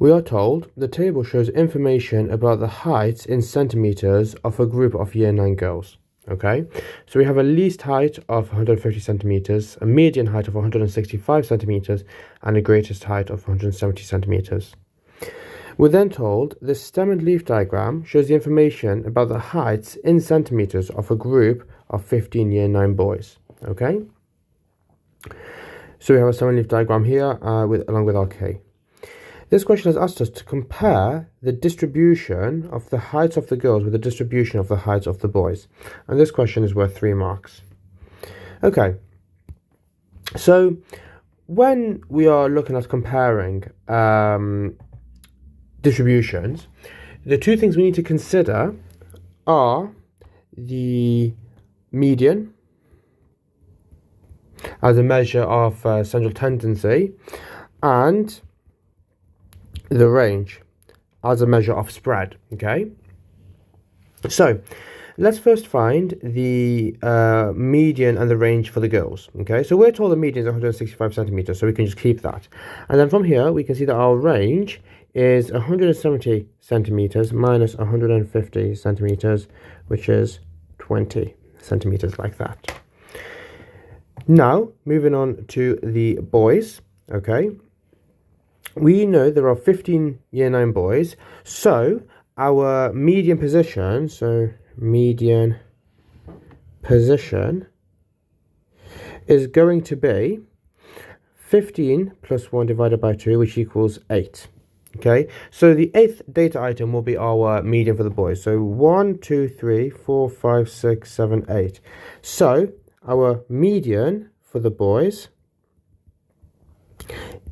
We are told the table shows information about the heights in centimeters of a group of year 9 girls. Okay, so we have a least height of 150 centimeters, a median height of 165 centimeters, and a greatest height of 170 centimeters. We're then told the stem and leaf diagram shows the information about the heights in centimeters of a group of 15 year 9 boys. Okay, so we have a stem and leaf diagram here along with our K. This question has asked us to compare the distribution of the heights of the girls with the distribution of the heights of the boys. And this question is worth 3 marks. Okay, so when we are looking at comparing distributions, the two things we need to consider are the median as a measure of central tendency and the range as a measure of spread. Okay, so let's first find the median and the range for the girls. Okay, so we're told the median is 165 centimeters, so we can just keep that. And then from here, we can see that our range is 170 centimeters minus 150 centimeters, which is 20 centimeters, like that. Now, moving on to the boys. Okay, we know there are 15 year 9 boys, so our median position, is going to be 15 plus 1 divided by 2, which equals 8. Okay, so the 8th data item will be our median for the boys. So 1, 2, 3, 4, 5, 6, 7, 8. So our median for the boys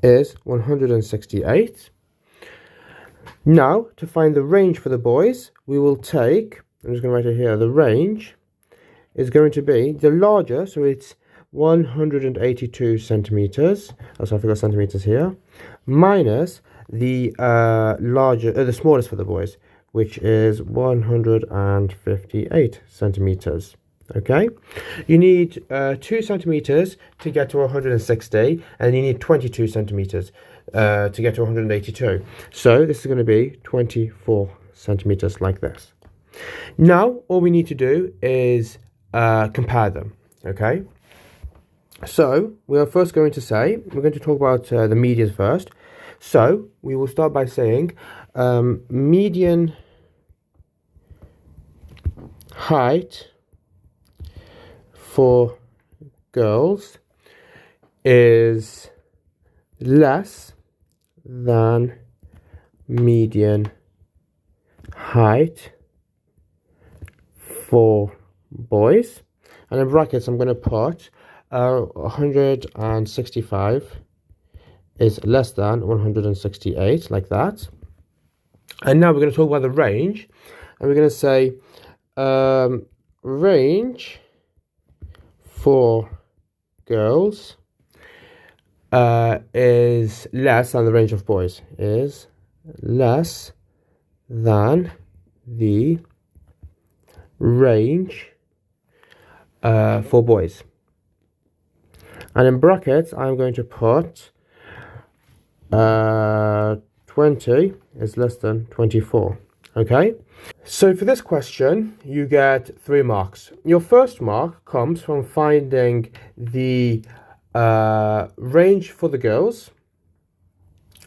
is 168. Now, to find the range for the boys, we will take, I'm just going to write it here, the range is going to be the larger, so it's 182 centimeters, oh, so I forgot centimeters here, minus the the smallest for the boys, which is 158 centimeters. Okay, you need 2 centimeters to get to 160, and you need 22 centimeters to get to 182. So this is going to be 24 centimeters, like this. Now all we need to do is compare them. Okay, so we are first going to say, we're going to talk about the medians first. So we will start by saying median height for girls is less than median height for boys, and in brackets I'm going to put 165 is less than 168, like that. And now we're going to talk about the range, and we're going to say range for girls is less than the range of boys, is less than the range for boys. And in brackets, I'm going to put 20 is less than 24. Okay, so for this question, you get 3 marks. Your first mark comes from finding the range for the girls.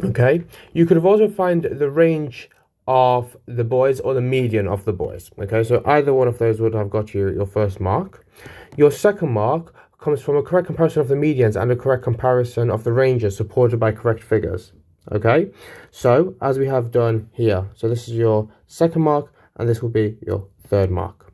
Okay, you could have also find the range of the boys or the median of the boys. Okay, so either one of those would have got you your first mark. Your second mark comes from a correct comparison of the medians and a correct comparison of the ranges supported by correct figures. Okay, so as we have done here, so this is your second mark and this will be your third mark.